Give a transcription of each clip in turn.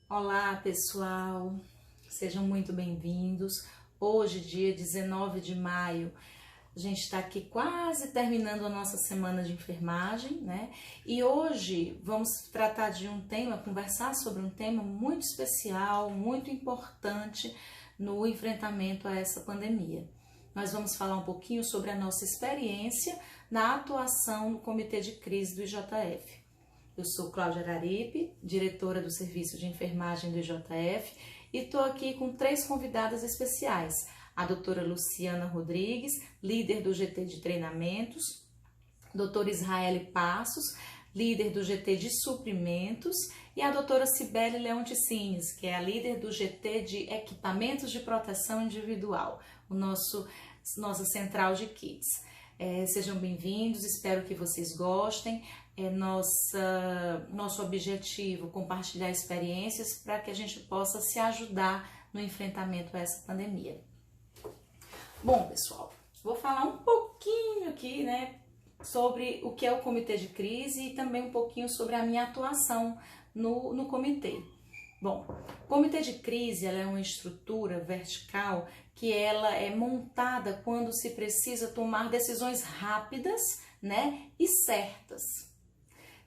Olá pessoal, sejam muito bem-vindos. Hoje, dia 19 de maio, a gente está aqui quase terminando a nossa semana de enfermagem, né? E hoje vamos tratar de um tema, conversar sobre um tema muito especial, muito importante no enfrentamento a essa pandemia. Nós vamos falar um pouquinho sobre a nossa experiência na atuação no Comitê de Crise do IJF. Eu sou Cláudia Araripe, diretora do Serviço de Enfermagem do IJF, e estou aqui com 3 convidadas especiais. A doutora Luciana Rodrigues, líder do GT de Treinamentos, doutora Israele Passos, líder do GT de Suprimentos, e a doutora Cibele Leonticines, que é a líder do GT de Equipamentos de Proteção Individual, nossa central de kits. Sejam bem-vindos, espero que vocês gostem. Nosso objetivo compartilhar experiências para que a gente possa se ajudar no enfrentamento a essa pandemia. Bom, pessoal, vou falar um pouquinho aqui, né, sobre o que é o Comitê de Crise e também um pouquinho sobre a minha atuação no comitê. Bom, o Comitê de Crise ela é uma estrutura vertical que ela é montada quando se precisa tomar decisões rápidas, né, e certas,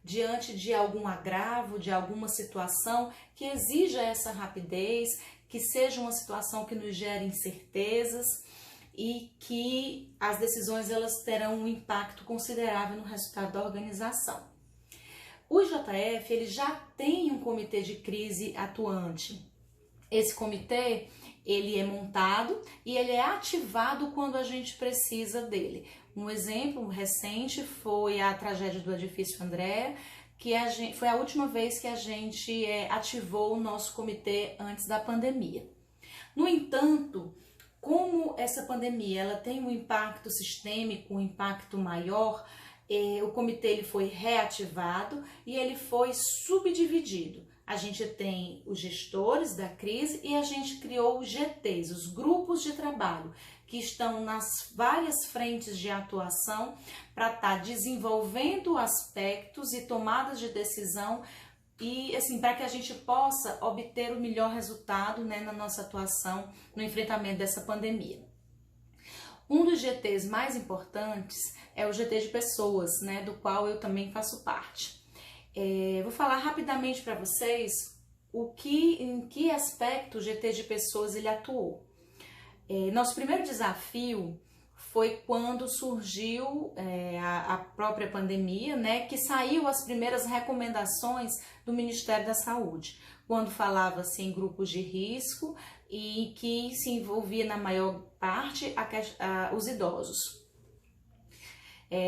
diante de algum agravo, de alguma situação que exija essa rapidez, que seja uma situação que nos gere incertezas e que as decisões elas terão um impacto considerável no resultado da organização. O IJF ele já tem um comitê de crise atuante. Esse comitê ele é montado e ele é ativado quando a gente precisa dele. Um exemplo recente foi a tragédia do edifício Andréa, que foi a última vez que a gente ativou o nosso comitê antes da pandemia. No entanto, como essa pandemia ela tem um impacto sistêmico, um impacto maior, o comitê ele foi reativado e ele foi subdividido. A gente tem os gestores da crise e a gente criou os GTs, os grupos de trabalho, que estão nas várias frentes de atuação para estar desenvolvendo aspectos e tomadas de decisão e assim para que a gente possa obter o melhor resultado, né, na nossa atuação no enfrentamento dessa pandemia. Um dos GTs mais importantes é o GT de pessoas, né, do qual eu também faço parte. Vou falar rapidamente para vocês em que aspecto o GT de pessoas ele atuou. Nosso primeiro desafio foi quando surgiu a própria pandemia, né, que saiu as primeiras recomendações do Ministério da Saúde, quando falava-se em grupos de risco e que se envolvia na maior parte os idosos.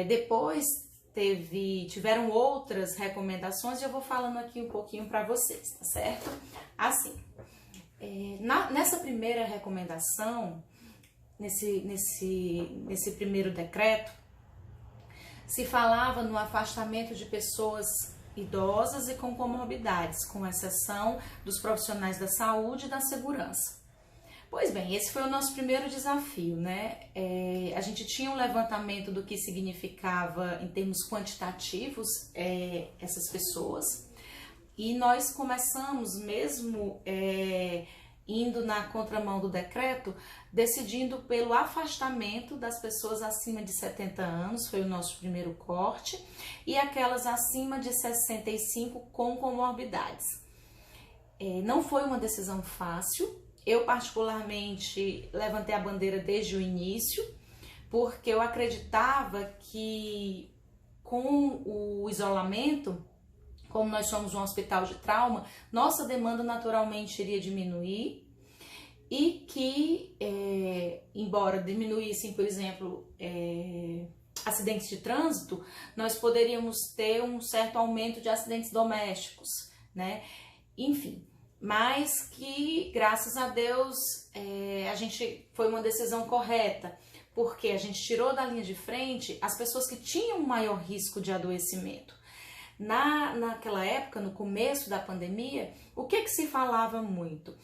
Depois tiveram outras recomendações e eu vou falando aqui um pouquinho para vocês, tá certo? Assim, nessa primeira recomendação, nesse primeiro decreto, se falava no afastamento de pessoas idosas e com comorbidades, com exceção dos profissionais da saúde e da segurança. Pois bem, esse foi o nosso primeiro desafio, né? A gente tinha um levantamento do que significava em termos quantitativos essas pessoas e nós começamos mesmo indo na contramão do decreto, decidindo pelo afastamento das pessoas acima de 70 anos, foi o nosso primeiro corte, e aquelas acima de 65 com comorbidades. Não foi uma decisão fácil. Eu particularmente levantei a bandeira desde o início, porque eu acreditava que com o isolamento, como nós somos um hospital de trauma, nossa demanda naturalmente iria diminuir e que, embora diminuíssem, por exemplo, acidentes de trânsito, nós poderíamos ter um certo aumento de acidentes domésticos, né? Enfim. Mas que, graças a Deus, foi uma decisão correta, porque a gente tirou da linha de frente as pessoas que tinham maior risco de adoecimento. Naquela época, no começo da pandemia, o que se falava muito?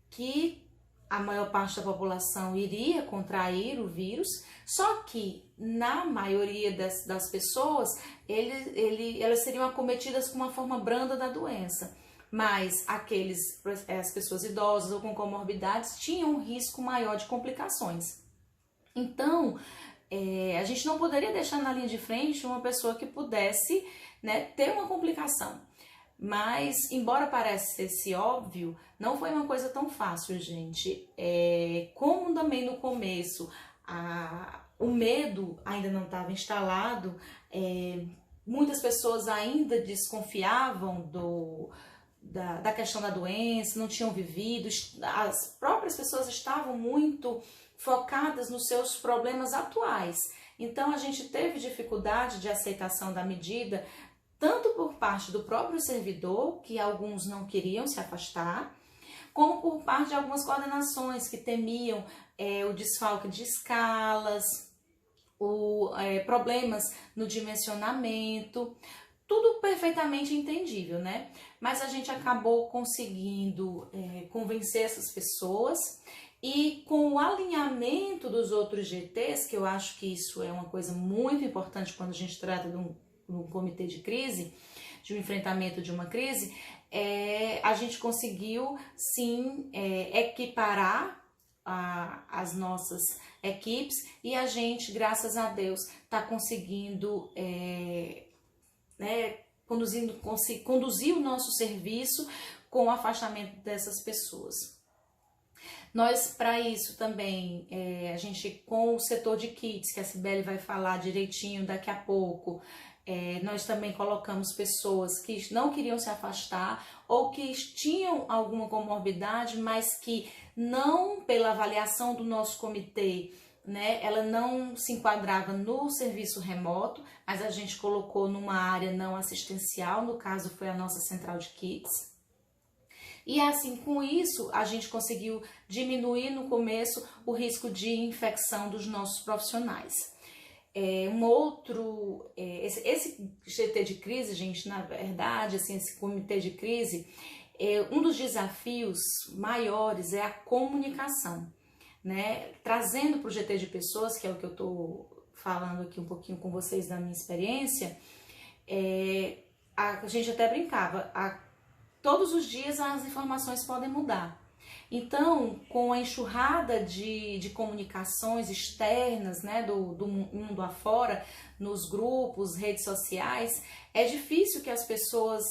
Que a maior parte da população iria contrair o vírus, só que na maioria das pessoas, elas seriam acometidas com uma forma branda da doença. Mas as pessoas idosas ou com comorbidades tinham um risco maior de complicações. Então, a gente não poderia deixar na linha de frente uma pessoa que pudesse, né, ter uma complicação. Mas, embora parecesse óbvio, não foi uma coisa tão fácil, gente. Como também no começo o medo ainda não estava instalado, muitas pessoas ainda desconfiavam da questão da doença, não tinham vivido, as próprias pessoas estavam muito focadas nos seus problemas atuais. Então, a gente teve dificuldade de aceitação da medida, tanto por parte do próprio servidor, que alguns não queriam se afastar, como por parte de algumas coordenações que temiam o desfalque de escalas, problemas no dimensionamento, tudo perfeitamente entendível, né? Mas a gente acabou conseguindo convencer essas pessoas e com o alinhamento dos outros GTs, que eu acho que isso é uma coisa muito importante quando a gente trata de um comitê de crise, de um enfrentamento de uma crise, a gente conseguiu sim equiparar as nossas equipes e a gente, graças a Deus, está conseguindo conduzir o nosso serviço com o afastamento dessas pessoas. Nós, para isso também, a gente, com o setor de kits, que a Cibele vai falar direitinho daqui a pouco, nós também colocamos pessoas que não queriam se afastar ou que tinham alguma comorbidade, mas que não, pela avaliação do nosso comitê, né, ela não se enquadrava no serviço remoto, mas a gente colocou numa área não assistencial, no caso foi a nossa central de kits. E assim, com isso, a gente conseguiu diminuir no começo o risco de infecção dos nossos profissionais. Esse GT de crise, gente, na verdade, assim, esse comitê de crise, um dos desafios maiores é a comunicação, né? Trazendo para o GT de pessoas, que é o que eu estou falando aqui um pouquinho com vocês da minha experiência, a gente até brincava, todos os dias as informações podem mudar. Então, com a enxurrada de comunicações externas, né, do mundo afora, nos grupos, redes sociais, é difícil que as pessoas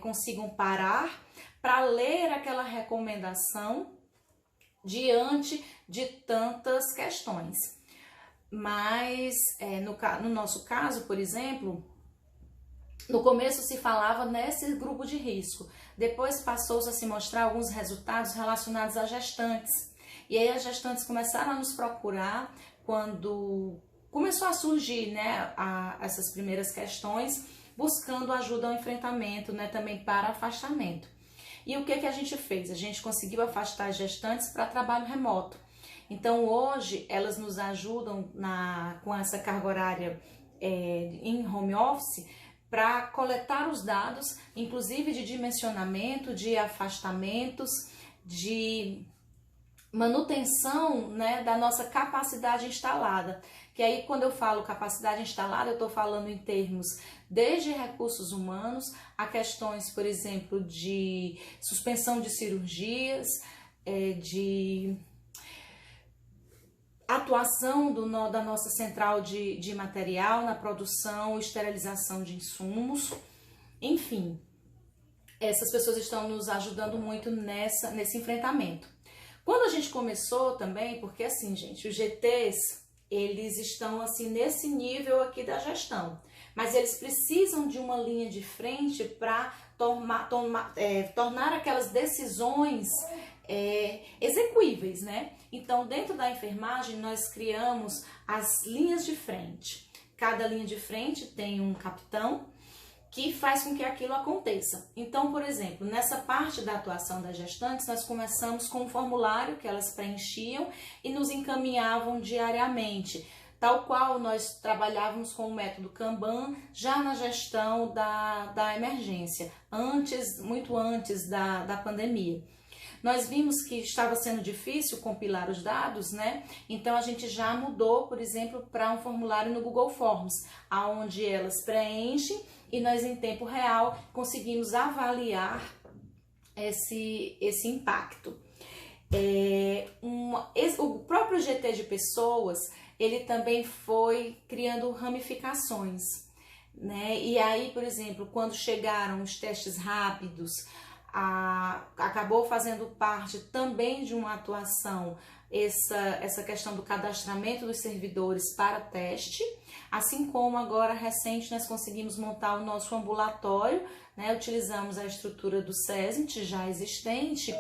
consigam parar para ler aquela recomendação diante de tantas questões. Mas, no nosso caso, por exemplo, no começo se falava nesse grupo de risco, depois passou-se a se mostrar alguns resultados relacionados a gestantes. E aí as gestantes começaram a nos procurar quando começou a surgir, né, essas primeiras questões, buscando ajuda ao enfrentamento, né, também para afastamento. E o que a gente fez? A gente conseguiu afastar as gestantes para trabalho remoto. Então hoje elas nos ajudam com essa carga horária em home office, para coletar os dados, inclusive de dimensionamento, de afastamentos, de manutenção, né, da nossa capacidade instalada. Que aí, quando eu falo capacidade instalada, eu estou falando em termos desde recursos humanos a questões, por exemplo, de suspensão de cirurgias, de atuação da nossa central de material na produção e esterilização de insumos. Enfim, essas pessoas estão nos ajudando muito nesse enfrentamento. Quando a gente começou também, porque assim, gente, os GTs, eles estão assim nesse nível aqui da gestão, mas eles precisam de uma linha de frente para tornar aquelas decisões execuíveis, né? Então, dentro da enfermagem, nós criamos as linhas de frente. Cada linha de frente tem um capitão que faz com que aquilo aconteça. Então, por exemplo, nessa parte da atuação das gestantes, nós começamos com um formulário que elas preenchiam e nos encaminhavam diariamente, tal qual nós trabalhávamos com o método Kanban já na gestão da emergência, muito antes da pandemia. Nós vimos que estava sendo difícil compilar os dados, né? Então a gente já mudou, por exemplo, para um formulário no Google Forms, aonde elas preenchem e nós em tempo real conseguimos avaliar esse impacto. O próprio GT de pessoas, ele também foi criando ramificações, né? E aí, por exemplo, quando chegaram os testes rápidos, acabou fazendo parte também de uma atuação essa questão do cadastramento dos servidores para teste, assim como agora recente nós conseguimos montar o nosso ambulatório, né? Utilizamos a estrutura do SESMIT já existente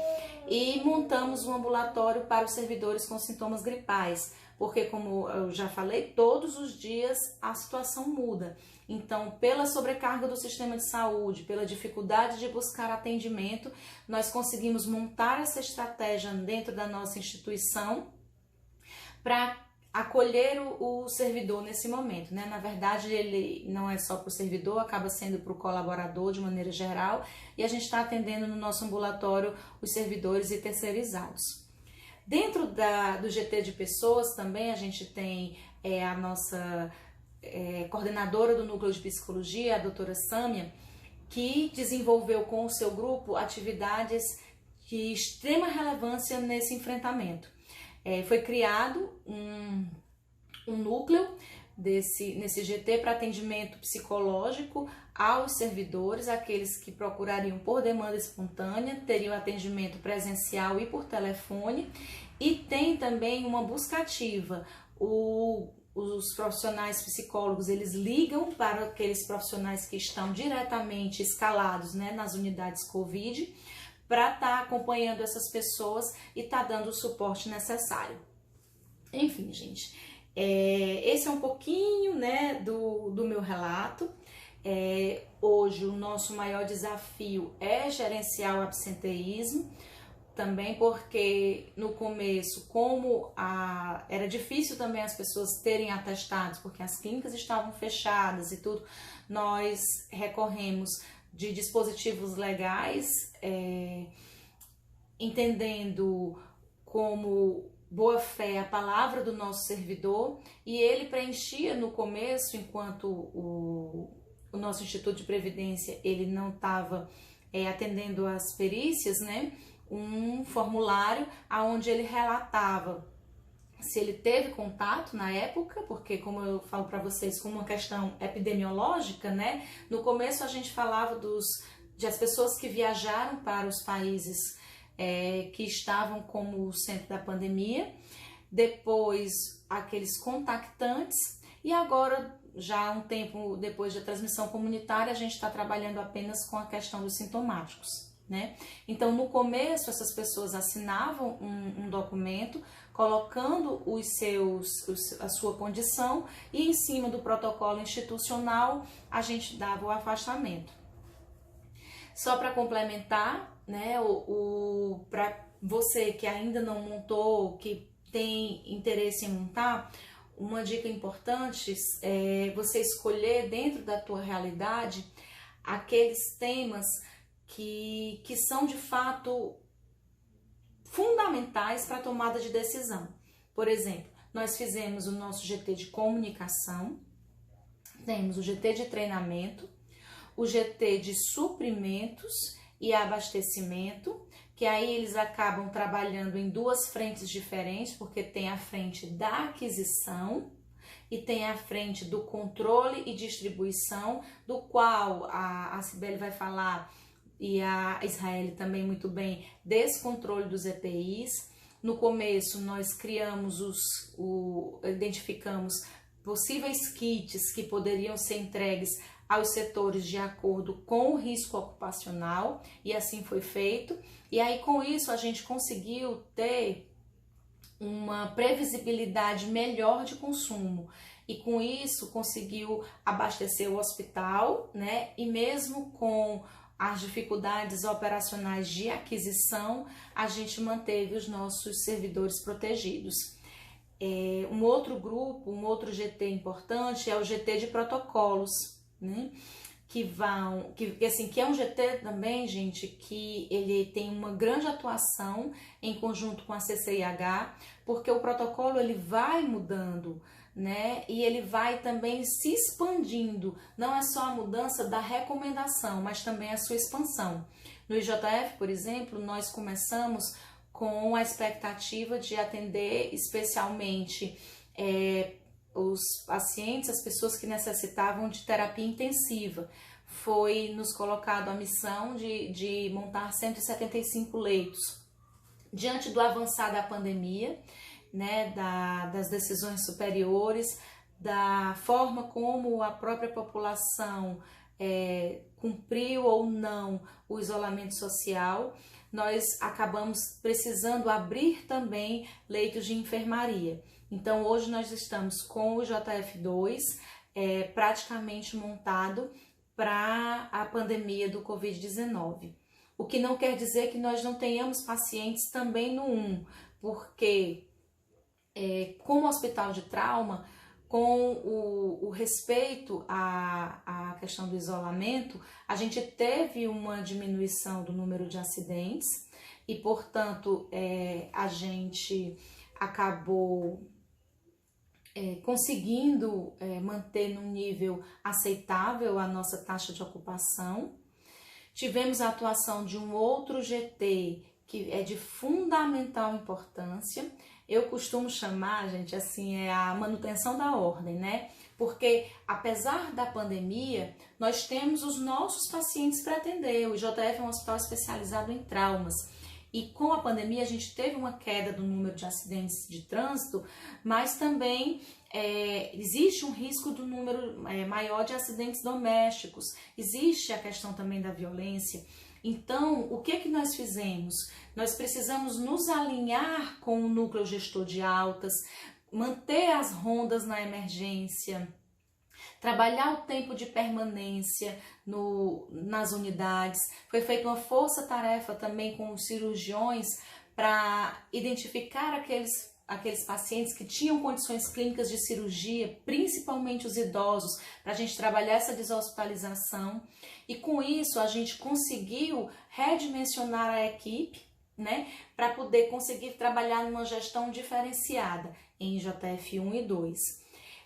e montamos um ambulatório para os servidores com sintomas gripais, porque como eu já falei, todos os dias a situação muda. Então, pela sobrecarga do sistema de saúde, pela dificuldade de buscar atendimento, nós conseguimos montar essa estratégia dentro da nossa instituição para acolher o servidor nesse momento, né? Na verdade, ele não é só para o servidor, acaba sendo para o colaborador de maneira geral, e a gente está atendendo no nosso ambulatório os servidores e terceirizados. Dentro do GT de pessoas também a gente tem a nossa coordenadora do núcleo de psicologia, a doutora Sâmia, que desenvolveu com o seu grupo atividades de extrema relevância nesse enfrentamento. Foi criado um núcleo nesse GT para atendimento psicológico aos servidores, aqueles que procurariam por demanda espontânea, teriam atendimento presencial e por telefone, e tem também uma busca ativa. Os profissionais psicólogos, eles ligam para aqueles profissionais que estão diretamente escalados, né, nas unidades COVID, para estar acompanhando essas pessoas e estar dando o suporte necessário. Enfim, gente, esse é um pouquinho, né, do meu relato. Hoje o nosso maior desafio é gerenciar o absenteísmo, também porque no começo, como era difícil também as pessoas terem atestados, porque as clínicas estavam fechadas e tudo, nós recorremos de dispositivos legais, entendendo como boa fé a palavra do nosso servidor, e ele preenchia no começo, enquanto o nosso Instituto de Previdência ele não estava atendendo às perícias, né? Um formulário onde ele relatava se ele teve contato na época, porque como eu falo para vocês, como uma questão epidemiológica, né? No começo a gente falava de as pessoas que viajaram para os países que estavam como o centro da pandemia, depois aqueles contactantes, e agora, já um tempo depois da transmissão comunitária, a gente está trabalhando apenas com a questão dos sintomáticos, né? Então, no começo, essas pessoas assinavam um documento colocando a sua condição, e em cima do protocolo institucional a gente dava o afastamento. Só para complementar, né, para você que ainda não montou, que tem interesse em montar, uma dica importante é você escolher dentro da tua realidade aqueles temas que são de fato fundamentais para a tomada de decisão. Por exemplo, nós fizemos o nosso GT de comunicação, temos o GT de treinamento, o GT de suprimentos e abastecimento, que aí eles acabam trabalhando em duas frentes diferentes, porque tem a frente da aquisição e tem a frente do controle e distribuição, do qual a Cibele vai falar, e a Israel também muito bem, descontrole dos EPIs. No começo nós criamos identificamos possíveis kits que poderiam ser entregues aos setores de acordo com o risco ocupacional, e assim foi feito. E aí com isso a gente conseguiu ter uma previsibilidade melhor de consumo, e com isso conseguiu abastecer o hospital, né? E mesmo com as dificuldades operacionais de aquisição, a gente manteve os nossos servidores protegidos. Um outro grupo, um outro GT importante é o GT de protocolos, né? que é um GT também, gente, que ele tem uma grande atuação em conjunto com a CCIH, porque o protocolo ele vai mudando, né? E ele vai também se expandindo. Não é só a mudança da recomendação, mas também a sua expansão. No IJF, por exemplo, nós começamos com a expectativa de atender especialmente os pacientes, as pessoas que necessitavam de terapia intensiva. Foi nos colocado a missão de montar 175 leitos. Diante do avançar da pandemia, né, das decisões superiores, da forma como a própria população cumpriu ou não o isolamento social, nós acabamos precisando abrir também leitos de enfermaria. Então, hoje nós estamos com o JF2 praticamente montado para a pandemia do Covid-19. O que não quer dizer que nós não tenhamos pacientes também no 1, porque como hospital de trauma, com o respeito à questão do isolamento, a gente teve uma diminuição do número de acidentes e, portanto, a gente acabou conseguindo manter num nível aceitável a nossa taxa de ocupação. Tivemos a atuação de um outro GT que é de fundamental importância. Eu costumo chamar, gente, assim, a manutenção da ordem, né? Porque, apesar da pandemia, nós temos os nossos pacientes para atender. O IJF é um hospital especializado em traumas. E com a pandemia a gente teve uma queda do número de acidentes de trânsito, mas também existe um risco do número maior de acidentes domésticos. Existe a questão também da violência. Então, o que nós fizemos? Nós precisamos nos alinhar com o núcleo gestor de altas, manter as rondas na emergência, trabalhar o tempo de permanência nas unidades. Foi feita uma força-tarefa também com os cirurgiões para identificar aqueles pacientes que tinham condições clínicas de cirurgia, principalmente os idosos, para a gente trabalhar essa deshospitalização. E com isso a gente conseguiu redimensionar a equipe, né, para poder conseguir trabalhar numa gestão diferenciada em JF 1 e 2.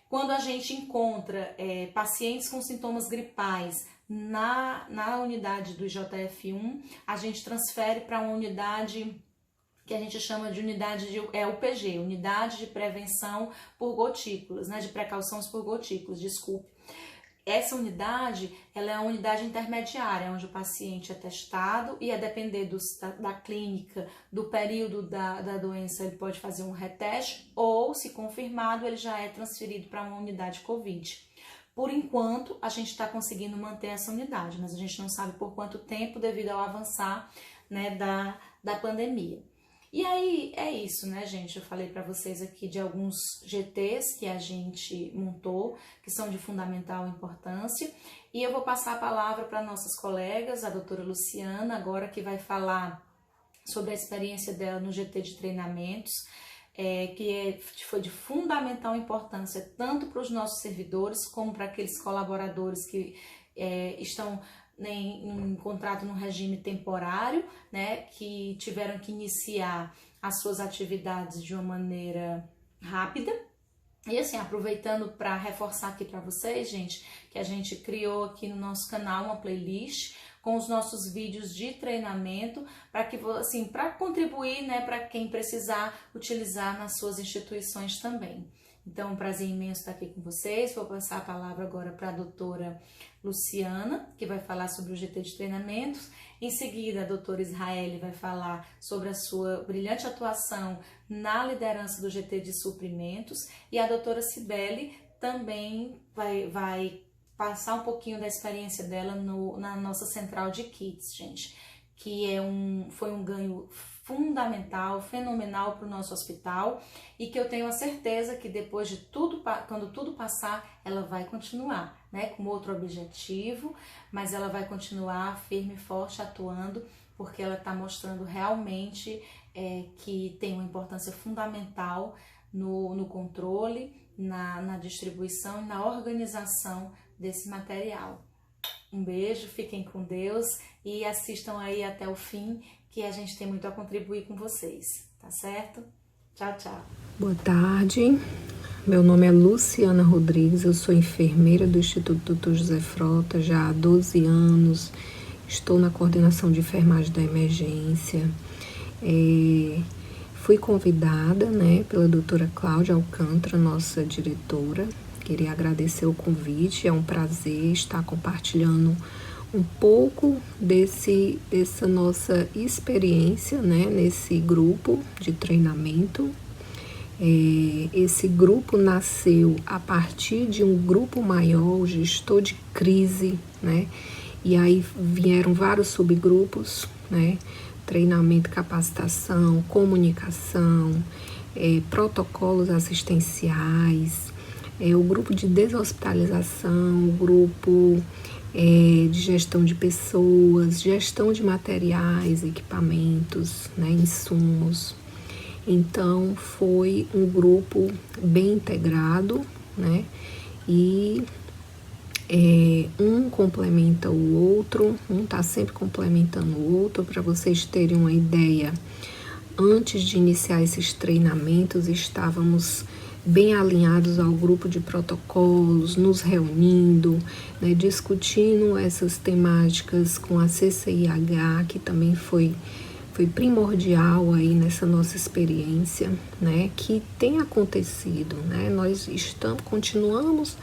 Quando a gente encontra pacientes com sintomas gripais na unidade do IJF1, a gente transfere para uma unidade que a gente chama de unidade de UPG, Unidade de Prevenção por Gotículas, né, de precauções por gotículas, desculpe. Essa unidade, ela é uma unidade intermediária, onde o paciente é testado e a depender da clínica, do período da doença, ele pode fazer um reteste ou, se confirmado, ele já é transferido para uma unidade COVID. Por enquanto, a gente está conseguindo manter essa unidade, mas a gente não sabe por quanto tempo devido ao avançar, né, da pandemia. E aí é isso, né, gente? Eu falei para vocês aqui de alguns GTs que a gente montou, que são de fundamental importância. E eu vou passar a palavra para nossas colegas, a doutora Luciana, agora que vai falar sobre a experiência dela no GT de treinamentos, foi de fundamental importância tanto para os nossos servidores como para aqueles colaboradores que estão em contrato no regime temporário, né, que tiveram que iniciar as suas atividades de uma maneira rápida. E assim, aproveitando para reforçar aqui para vocês, gente, que a gente criou aqui no nosso canal uma playlist com os nossos vídeos de treinamento para que, assim, para contribuir, né, para quem precisar utilizar nas suas instituições também. Então, um prazer imenso estar aqui com vocês. Vou passar a palavra agora para a doutora Luciana, que vai falar sobre o GT de treinamentos. Em seguida, a doutora Israele vai falar sobre a sua brilhante atuação na liderança do GT de suprimentos. E a doutora Cibele também vai passar um pouquinho da experiência dela na nossa central de kits, gente, que foi um ganho fundamental, fenomenal para o nosso hospital e que eu tenho a certeza que depois de tudo, quando tudo passar, ela vai continuar, né, com outro objetivo, mas ela vai continuar firme e forte atuando, porque ela está mostrando realmente que tem uma importância fundamental no controle, na distribuição e na organização desse material. Um beijo, fiquem com Deus e assistam aí até o fim, que a gente tem muito a contribuir com vocês, tá certo? Tchau, tchau. Boa tarde, meu nome é Luciana Rodrigues, eu sou enfermeira do Instituto Dr. José Frota já há 12 anos, estou na coordenação de enfermagem da emergência. Fui convidada, pela doutora Cláudia Alcântara, nossa diretora. Queria agradecer o convite, é um prazer estar compartilhando um pouco dessa nossa experiência, nesse grupo de treinamento. Esse grupo nasceu a partir de um grupo maior, o gestor de crise, e aí vieram vários subgrupos, treinamento, capacitação, comunicação, protocolos assistenciais, o grupo de deshospitalização, o grupo de gestão de pessoas, gestão de materiais, equipamentos, insumos. Então, foi um grupo bem integrado, e um complementa o outro, um está sempre complementando o outro. Para vocês terem uma ideia, antes de iniciar esses treinamentos, estávamos bem alinhados ao grupo de protocolos, nos reunindo, discutindo essas temáticas com a CCIH, que também foi primordial aí nessa nossa experiência, que tem acontecido, nós continuamos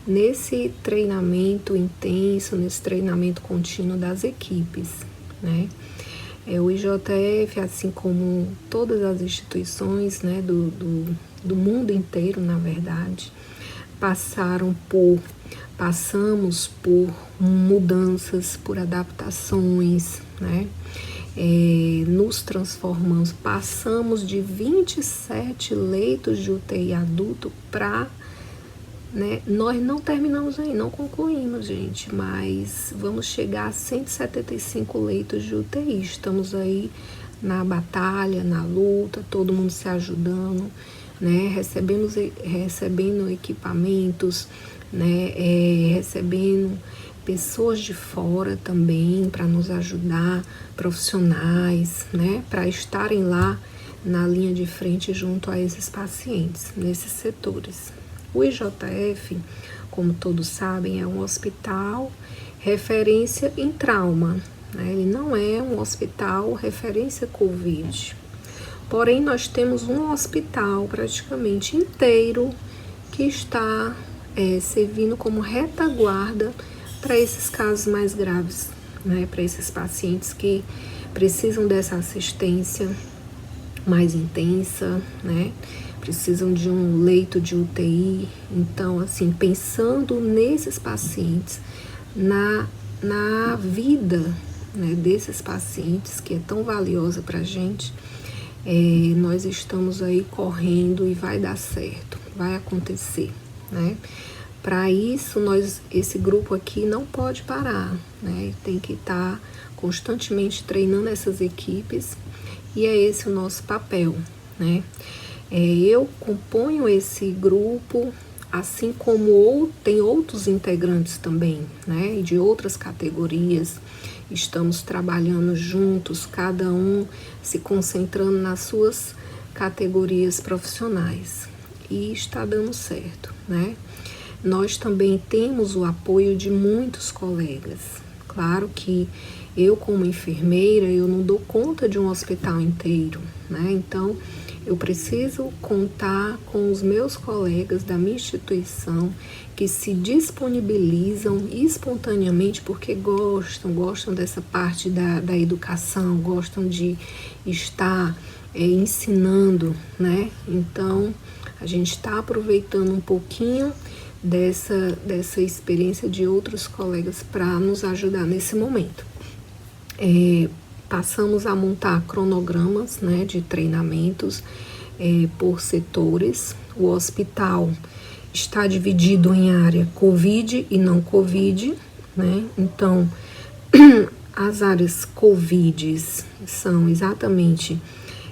nesse treinamento intenso, nesse treinamento contínuo das equipes, O IJF, assim como todas as instituições, do mundo inteiro, na verdade, passamos por mudanças, por adaptações, nos transformamos, passamos de 27 leitos de UTI adulto para, nós não terminamos aí, não concluímos, gente, mas vamos chegar a 175 leitos de UTI, estamos aí na batalha, na luta, todo mundo se ajudando, recebendo equipamentos, recebendo pessoas de fora também para nos ajudar, profissionais, para estarem lá na linha de frente junto a esses pacientes, nesses setores. O IJF, como todos sabem, é um hospital referência em trauma, Ele não é um hospital referência Covid. Porém, nós temos um hospital praticamente inteiro que está servindo como retaguarda para esses casos mais graves, para esses pacientes que precisam dessa assistência mais intensa, precisam de um leito de UTI. Então, assim, pensando nesses pacientes, na vida desses pacientes, que é tão valiosa para a gente, nós estamos aí correndo e vai dar certo, vai acontecer, Para isso, esse grupo aqui não pode parar, Tem que estar constantemente treinando essas equipes e é esse o nosso papel, Eu componho esse grupo, assim como tem outros integrantes também, e de outras categorias. Estamos trabalhando juntos, cada um se concentrando nas suas categorias profissionais e está dando certo, Nós também temos o apoio de muitos colegas. Claro que eu, como enfermeira, eu não dou conta de um hospital inteiro, Então, eu preciso contar com os meus colegas da minha instituição que se disponibilizam espontaneamente porque gostam dessa parte da educação, gostam de estar ensinando, Então, a gente está aproveitando um pouquinho dessa experiência de outros colegas para nos ajudar nesse momento. Passamos a montar cronogramas, de treinamentos por setores. O hospital está dividido em área Covid e não Covid, Então, as áreas Covid são exatamente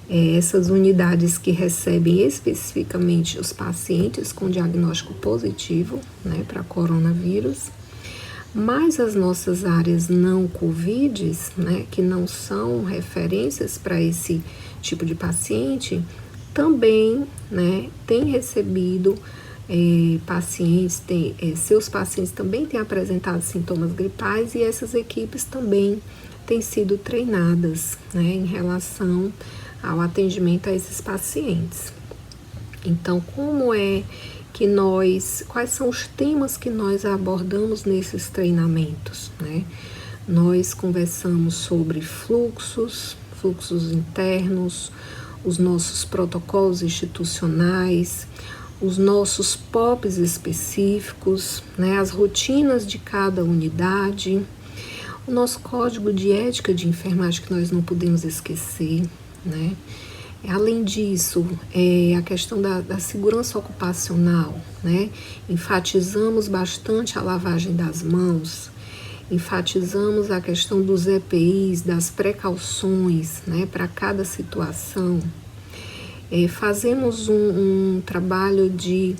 essas unidades que recebem especificamente os pacientes com diagnóstico positivo, para coronavírus. Mas as nossas áreas não Covids, né, que não são referências para esse tipo de paciente, também, né, tem recebido pacientes, seus pacientes também têm apresentado sintomas gripais, e essas equipes também têm sido treinadas, né, em relação ao atendimento a esses pacientes. Então, quais são os temas que nós abordamos nesses treinamentos, né? Nós conversamos sobre fluxos internos, os nossos protocolos institucionais, os nossos POPs específicos, né? As rotinas de cada unidade, o nosso código de ética de enfermagem que nós não podemos esquecer, né? Além disso, a questão da segurança ocupacional, né? Enfatizamos bastante a lavagem das mãos, enfatizamos a questão dos EPIs, das precauções, né, para cada situação. Fazemos um trabalho de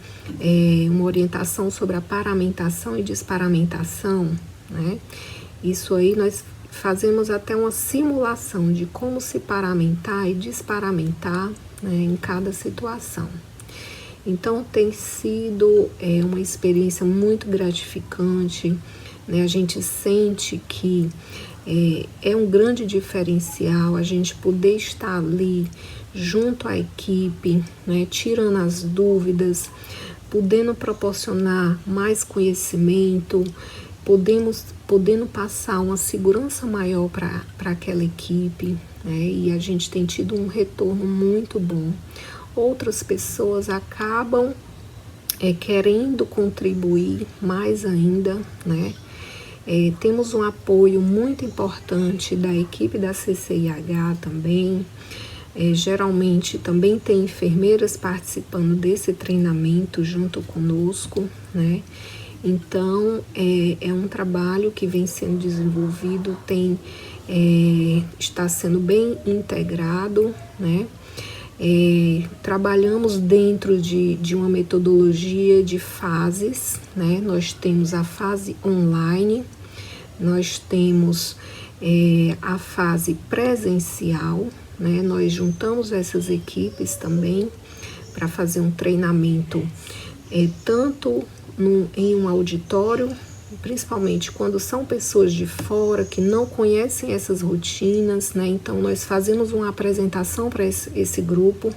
uma orientação sobre a paramentação e desparamentação, né? Isso aí nós fazemos até uma simulação de como se paramentar e desparamentar, né, em cada situação. Então tem sido uma experiência muito gratificante, né? A gente sente que é um grande diferencial a gente poder estar ali junto à equipe, né, tirando as dúvidas, podendo proporcionar mais conhecimento, podendo passar uma segurança maior para aquela equipe, né? E a gente tem tido um retorno muito bom. Outras pessoas acabam querendo contribuir mais ainda, né? Temos um apoio muito importante da equipe da CCIH também. Geralmente também tem enfermeiras participando desse treinamento junto conosco, né? Então, é um trabalho que vem sendo desenvolvido, está sendo bem integrado, né? Trabalhamos dentro de uma metodologia de fases, né? Nós temos a fase online, nós temos a fase presencial, né? Nós juntamos essas equipes também para fazer um treinamento tanto em um auditório, principalmente quando são pessoas de fora que não conhecem essas rotinas, né? Então nós fazemos uma apresentação para esse grupo.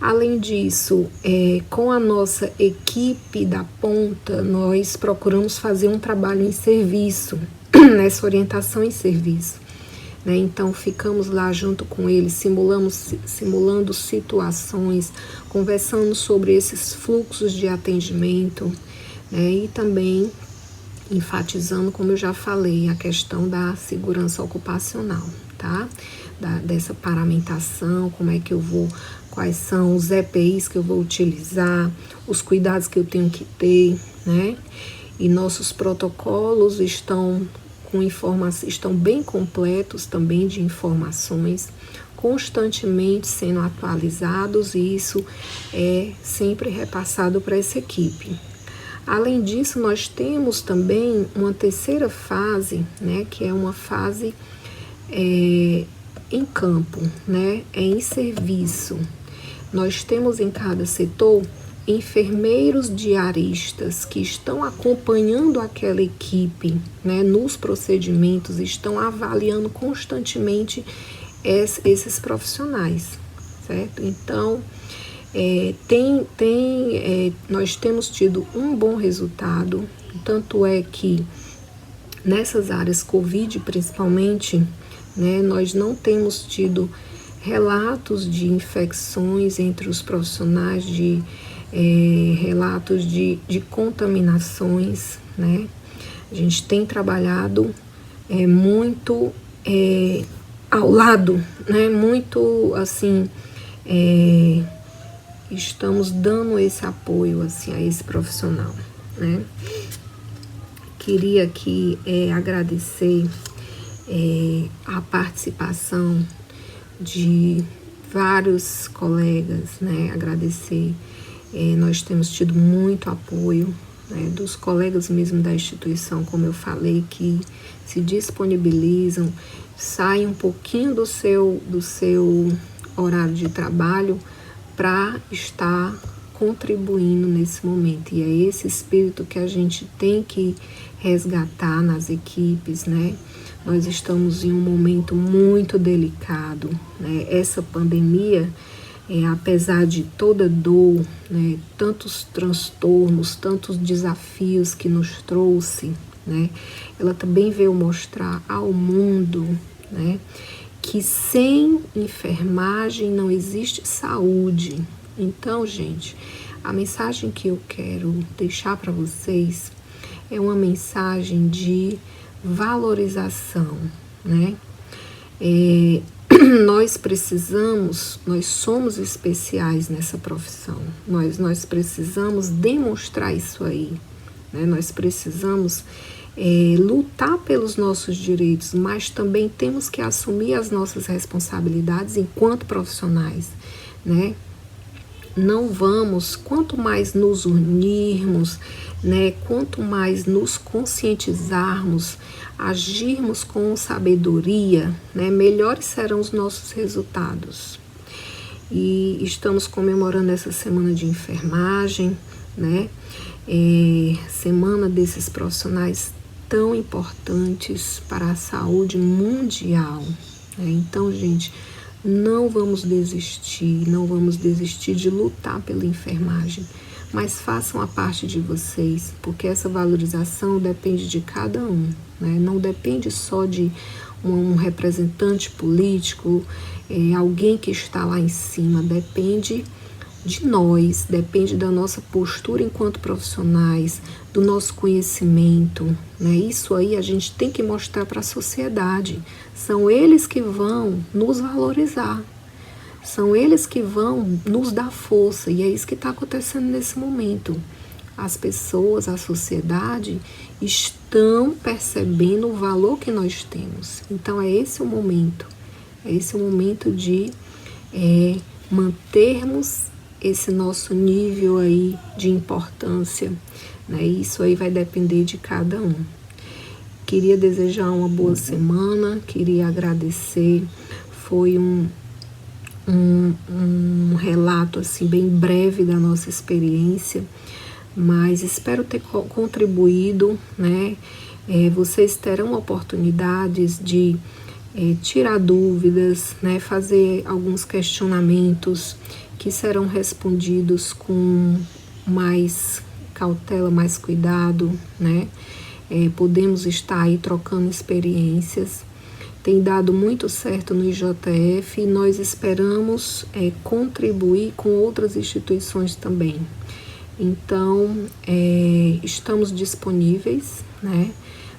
Além disso, com a nossa equipe da ponta, nós procuramos fazer um trabalho em serviço, nessa orientação em serviço, né? Então ficamos lá junto com eles, simulando situações, conversando sobre esses fluxos de atendimento, né? E também enfatizando, como eu já falei, a questão da segurança ocupacional, tá? Dessa paramentação, quais são os EPIs que eu vou utilizar, os cuidados que eu tenho que ter, né? E nossos protocolos estão bem completos também de informações, constantemente sendo atualizados, e isso é sempre repassado para essa equipe. Além disso, nós temos também uma terceira fase, né, que é uma fase em campo, né, em serviço. Nós temos em cada setor enfermeiros diaristas que estão acompanhando aquela equipe, né, nos procedimentos, estão avaliando constantemente esses profissionais, certo? Então, nós temos tido um bom resultado, tanto é que nessas áreas Covid principalmente, né, nós não temos tido relatos de infecções entre os profissionais, relatos de contaminações, né? A gente tem trabalhado muito ao lado, né? Muito assim, estamos dando esse apoio assim a esse profissional, né? Queria aqui agradecer a participação de vários colegas, né? Agradecer. Nós temos tido muito apoio, né, dos colegas mesmo da instituição, como eu falei, que se disponibilizam, saem um pouquinho do seu horário de trabalho para estar contribuindo nesse momento. E é esse espírito que a gente tem que resgatar nas equipes, né? Nós estamos em um momento muito delicado, né? Essa pandemia, apesar de toda dor, né, tantos transtornos, tantos desafios que nos trouxe, né, ela também veio mostrar ao mundo, né, que sem enfermagem não existe saúde. Então, gente, a mensagem que eu quero deixar para vocês é uma mensagem de valorização, né? Nós somos especiais nessa profissão. Nós precisamos demonstrar isso aí, né? Nós precisamos lutar pelos nossos direitos, mas também temos que assumir as nossas responsabilidades enquanto profissionais, né? Não vamos, quanto mais nos unirmos, né, quanto mais nos conscientizarmos, agirmos com sabedoria, né, melhores serão os nossos resultados. E estamos comemorando essa semana de enfermagem, né, semana desses profissionais tão importantes para a saúde mundial, né? Então, gente, não vamos desistir de lutar pela enfermagem, mas façam a parte de vocês, porque essa valorização depende de cada um, né? Não depende só de um representante político, alguém que está lá em cima, depende de nós, depende da nossa postura enquanto profissionais, do nosso conhecimento, né? Isso aí a gente tem que mostrar para a sociedade. São eles que vão nos valorizar, são eles que vão nos dar força, e é isso que está acontecendo nesse momento. As pessoas, a sociedade estão percebendo o valor que nós temos. Então é esse o momento de mantermos esse nosso nível aí de importância, né? Isso aí vai depender de cada um. Queria desejar uma boa semana, queria agradecer. Foi um relato assim bem breve da nossa experiência, mas espero ter contribuído, né? Vocês terão oportunidades de tirar dúvidas, né? Fazer alguns questionamentos que serão respondidos com mais cautela, mais cuidado, né? Podemos estar aí trocando experiências. Tem dado muito certo no IJF e nós esperamos contribuir com outras instituições também. Então, estamos disponíveis, né?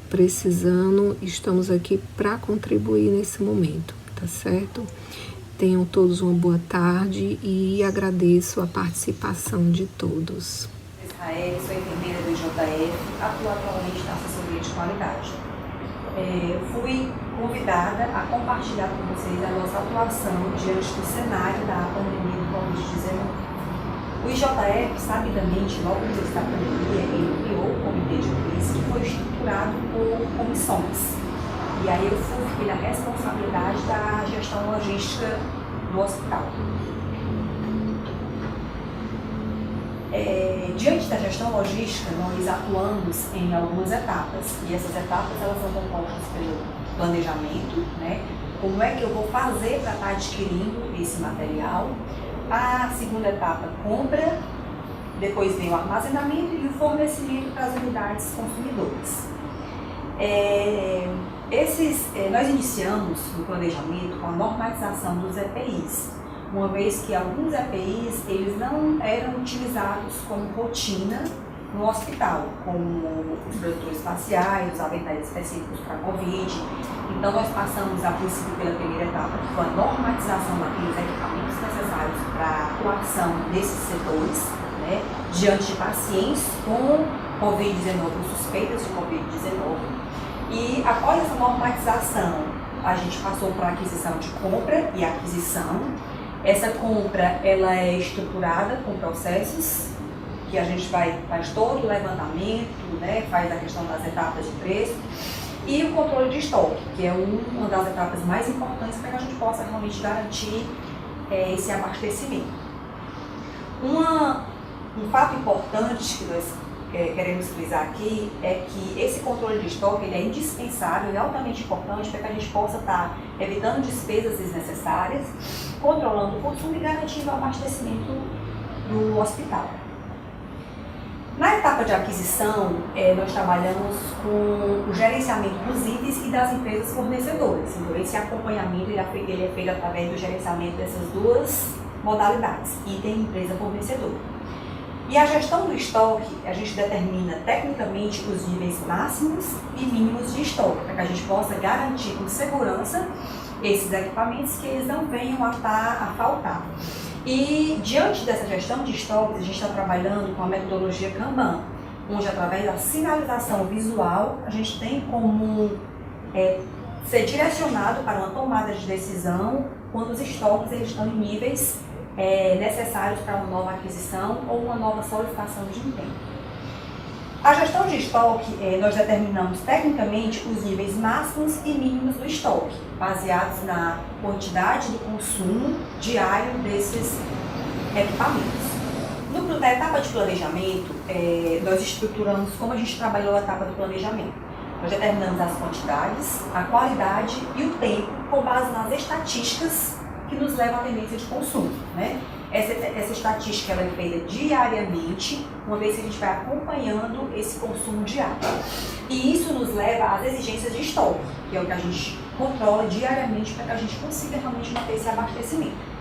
Precisando, estamos aqui para contribuir nesse momento, tá certo? Tenham todos uma boa tarde e agradeço a participação de todos. Israel, sou enfermeira do IJF, atuo atualmente na assessoria de qualidade. Fui convidada a compartilhar com vocês a nossa atuação diante do cenário da pandemia do Covid-19. O IJF, sabidamente, logo no início da pandemia, ele criou o comitê de crise, que foi estruturado por comissões. E aí eu fiquei na responsabilidade da gestão logística do hospital. Diante da gestão logística, nós atuamos em algumas etapas, e essas etapas elas são compostas pelo planejamento, né? Como é que eu vou fazer para estar adquirindo esse material. A segunda etapa, compra, depois vem o armazenamento e o fornecimento para as unidades consumidoras. Nós iniciamos no planejamento com a normatização dos EPIs, uma vez que alguns EPIs eles não eram utilizados como rotina no hospital, como os protetores faciais, os aventais específicos para Covid. Então nós passamos a princípio pela primeira etapa, que foi a normatização daqueles equipamentos necessários para a atuação desses setores, né, diante de pacientes com Covid-19 ou suspeitas de Covid-19. E após essa normatização, a gente passou para a aquisição de compra e aquisição. Essa compra ela é estruturada com processos que a gente faz todo o levantamento, né, faz a questão das etapas de preço, e o controle de estoque, que é uma das etapas mais importantes para que a gente possa realmente garantir esse abastecimento. Um fato importante que nós queremos frisar aqui é que esse controle de estoque ele é indispensável e altamente importante para que a gente possa estar evitando despesas desnecessárias, controlando o consumo e garantindo o abastecimento do hospital. Na etapa de aquisição, nós trabalhamos com o gerenciamento dos itens e das empresas fornecedoras. Então, esse acompanhamento ele é feito através do gerenciamento dessas duas modalidades, item e empresa fornecedora. E a gestão do estoque, a gente determina tecnicamente os níveis máximos e mínimos de estoque, para que a gente possa garantir com segurança esses equipamentos que eles não venham a faltar. E diante dessa gestão de estoques, a gente está trabalhando com a metodologia Kanban, onde através da sinalização visual, a gente tem como ser direcionado para uma tomada de decisão quando os estoques eles estão em níveis necessários para uma nova aquisição ou uma nova solicitação de empenho. A gestão de estoque, nós determinamos tecnicamente os níveis máximos e mínimos do estoque, baseados na quantidade do consumo diário desses equipamentos. Na etapa de planejamento, nós estruturamos como a gente trabalhou a etapa do planejamento. Nós determinamos as quantidades, a qualidade e o tempo com base nas estatísticas que nos levam à tendência de consumo, né? Essa estatística ela é feita diariamente, uma vez que a gente vai acompanhando esse consumo diário. E isso nos leva às exigências de estoque, que é o que a gente controla diariamente para que a gente consiga realmente manter esse abastecimento.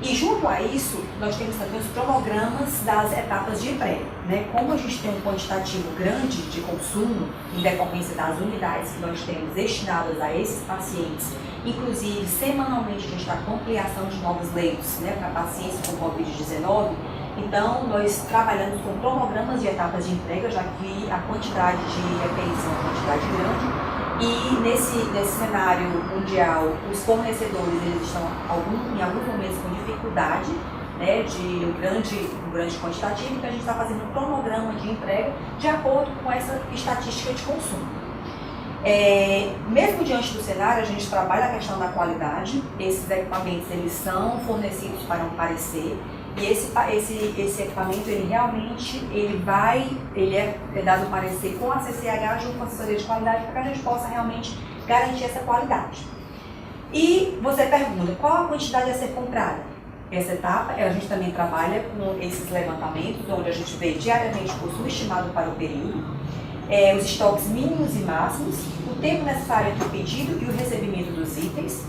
E junto a isso, nós temos também os cronogramas das etapas de entrega, né? Como a gente tem um quantitativo grande de consumo, em decorrência das unidades que nós temos destinadas a esses pacientes, inclusive semanalmente a gente está com ampliação de novos leitos, né, para pacientes com Covid-19, então nós trabalhamos com cronogramas de etapas de entrega, já que a quantidade de EPIs é uma quantidade grande. E nesse cenário mundial, os fornecedores eles estão em alguns momentos com dificuldade, né, de um grande quantitativo, então a gente está fazendo um cronograma de entrega de acordo com essa estatística de consumo. Mesmo diante do cenário, a gente trabalha a questão da qualidade. Esses equipamentos eles são fornecidos para um parecer. E esse equipamento, ele realmente é dado o parecer com a CCH junto com a assessoria de qualidade para que a gente possa realmente garantir essa qualidade. E você pergunta, qual a quantidade a ser comprada? Essa etapa, a gente também trabalha com esses levantamentos, onde a gente vê diariamente o consumo estimado para o período, os estoques mínimos e máximos, o tempo necessário entre o pedido e o recebimento dos itens,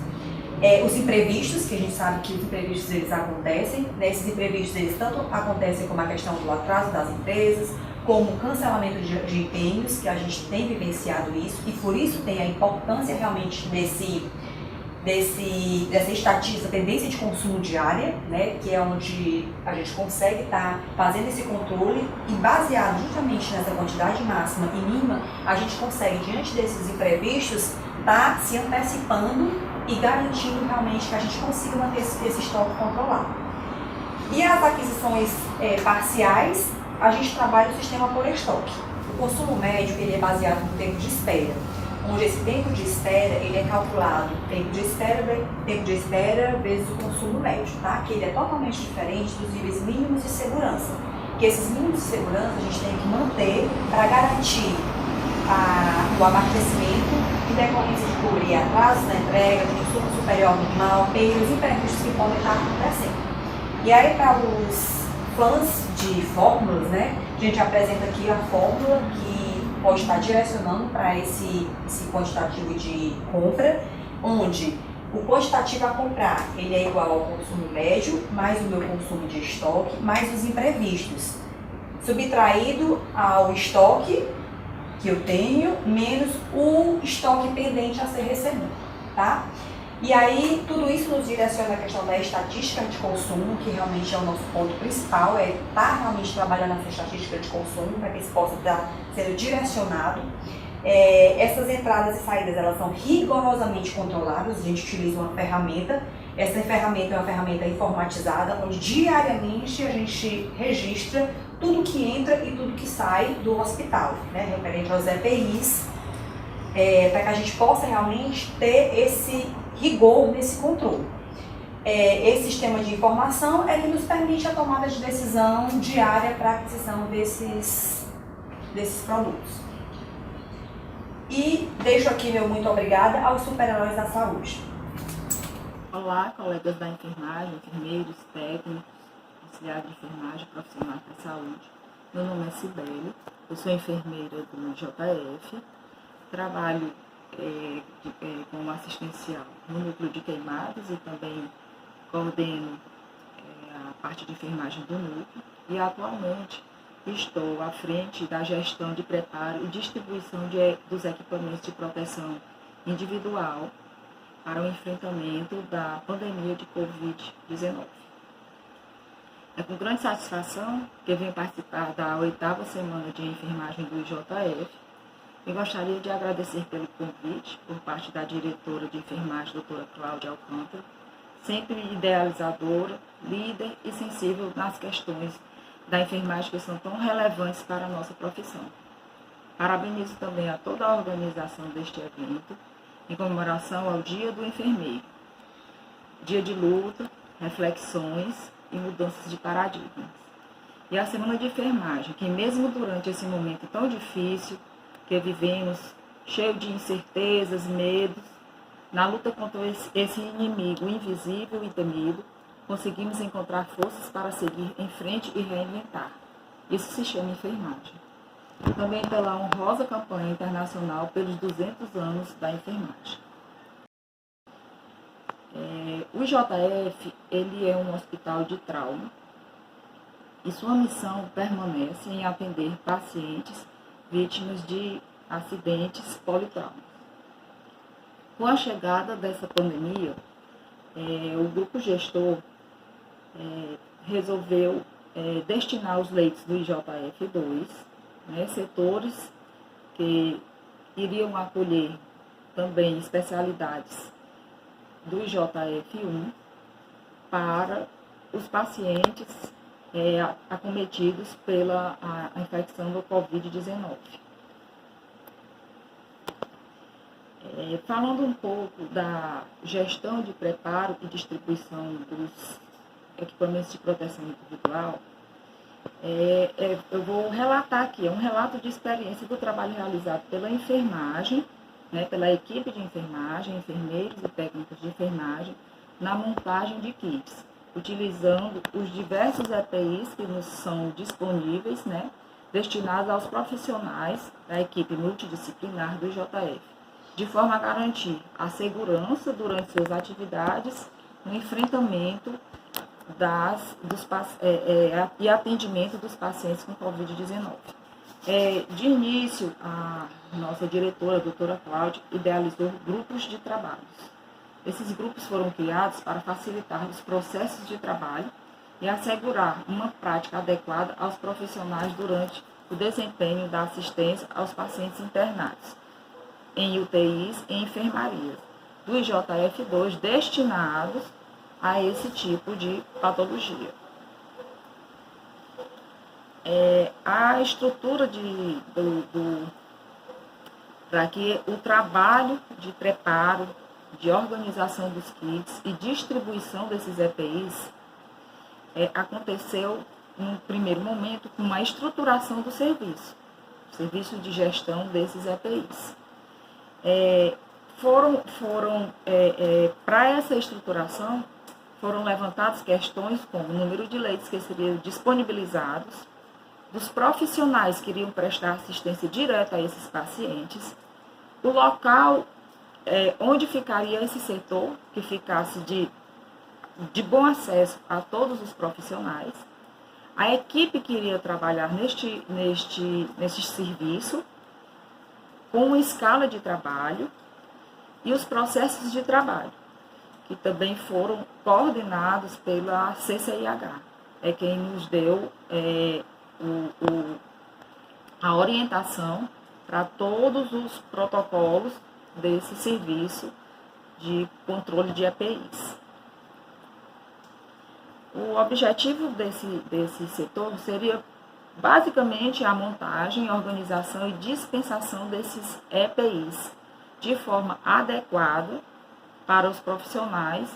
os imprevistos, que a gente sabe que os imprevistos eles acontecem, né? Esses imprevistos eles tanto acontecem como a questão do atraso das empresas, como o cancelamento de empenhos, que a gente tem vivenciado isso, e por isso tem a importância realmente dessa estatística, tendência de consumo diária, né? Que é onde a gente consegue estar fazendo esse controle e baseado justamente nessa quantidade máxima e mínima, a gente consegue, diante desses imprevistos, estar se antecipando e garantindo realmente que a gente consiga manter esse estoque controlado. E as aquisições parciais, a gente trabalha o sistema por estoque. O consumo médio ele é baseado no tempo de espera, onde esse tempo de espera ele é calculado tempo de espera vezes o consumo médio, tá? Que ele é totalmente diferente dos níveis mínimos de segurança. Que esses mínimos de segurança a gente tem que manter para garantir o abastecimento em decorrência de cobrir atrasos na entrega, de consumo superior ao normal, os imprevistos que podem estar acontecendo. E aí, para os fãs de fórmulas, né, a gente apresenta aqui a fórmula que pode estar direcionando para esse quantitativo de compra, onde o quantitativo a comprar ele é igual ao consumo médio, mais o meu consumo de estoque, mais os imprevistos, subtraído ao estoque que eu tenho, menos o estoque pendente a ser recebido, tá? E aí, tudo isso nos direciona a questão da estatística de consumo, que realmente é o nosso ponto principal, é estar realmente trabalhando essa estatística de consumo, para que isso possa estar sendo direcionado. Essas entradas e saídas, elas são rigorosamente controladas, a gente utiliza uma ferramenta, essa ferramenta é uma ferramenta informatizada, onde diariamente a gente registra tudo que entra e tudo que sai do hospital, né, referente aos EPIs, para que a gente possa realmente ter esse rigor nesse controle. Esse sistema de informação é que nos permite a tomada de decisão diária para a aquisição desses produtos. E deixo aqui meu muito obrigada aos super-heróis da saúde. Olá, colegas da enfermagem, enfermeiros, técnicos, auxiliares de enfermagem, profissionais da saúde. Meu nome é Cibele, eu sou enfermeira do JF, trabalho como assistencial no núcleo de queimadas e também coordeno a parte de enfermagem do núcleo e atualmente estou à frente da gestão de preparo e distribuição dos equipamentos de proteção individual para o enfrentamento da pandemia de Covid-19. É com grande satisfação que eu venho participar da 8ª semana de enfermagem do IJF e gostaria de agradecer pelo convite por parte da diretora de enfermagem, doutora Cláudia Alcântara, sempre idealizadora, líder e sensível nas questões da enfermagem que são tão relevantes para a nossa profissão. Parabenizo também a toda a organização deste evento, em comemoração ao Dia do Enfermeiro. Dia de luta, reflexões e mudanças de paradigmas. E a Semana de Enfermagem, que mesmo durante esse momento tão difícil que vivemos, cheio de incertezas, medos, na luta contra esse inimigo invisível e temido, conseguimos encontrar forças para seguir em frente e reinventar. Isso se chama enfermagem. Também pela honrosa campanha internacional pelos 200 anos da enfermagem. O IJF, ele é um hospital de trauma e sua missão permanece em atender pacientes vítimas de acidentes politraumas. Com a chegada dessa pandemia, o grupo gestor resolveu destinar os leitos do IJF2, setores que iriam acolher também especialidades do IJF1 para os pacientes acometidos pela infecção do Covid-19. Falando um pouco da gestão de preparo e distribuição dos equipamentos de proteção individual, eu vou relatar aqui, é um relato de experiência do trabalho realizado pela enfermagem, pela equipe de enfermagem, enfermeiros e técnicos de enfermagem, na montagem de kits, utilizando os diversos EPIs que nos são disponíveis, destinados aos profissionais da equipe multidisciplinar do IJF, de forma a garantir a segurança durante suas atividades no enfrentamento e atendimento dos pacientes com Covid-19. De início, a nossa diretora, a doutora Cláudia, idealizou grupos de trabalhos. Esses grupos foram criados para facilitar os processos de trabalho e assegurar uma prática adequada aos profissionais durante o desempenho da assistência aos pacientes internados em UTIs e enfermarias do IJF2 destinados a esse tipo de patologia. A estrutura para que o trabalho de preparo, de organização dos kits e distribuição desses EPIs aconteceu, no primeiro momento, com uma estruturação do serviço de gestão desses EPIs. Para essa estruturação, foram levantadas questões como o número de leitos que seriam disponibilizados, dos profissionais que iriam prestar assistência direta a esses pacientes, o local onde ficaria esse setor, que ficasse de bom acesso a todos os profissionais, a equipe que iria trabalhar neste serviço, com uma escala de trabalho e os processos de trabalho, que também foram coordenados pela CCIH, quem nos deu a orientação para todos os protocolos desse serviço de controle de EPIs. O objetivo desse setor seria basicamente a montagem, organização e dispensação desses EPIs de forma adequada para os profissionais,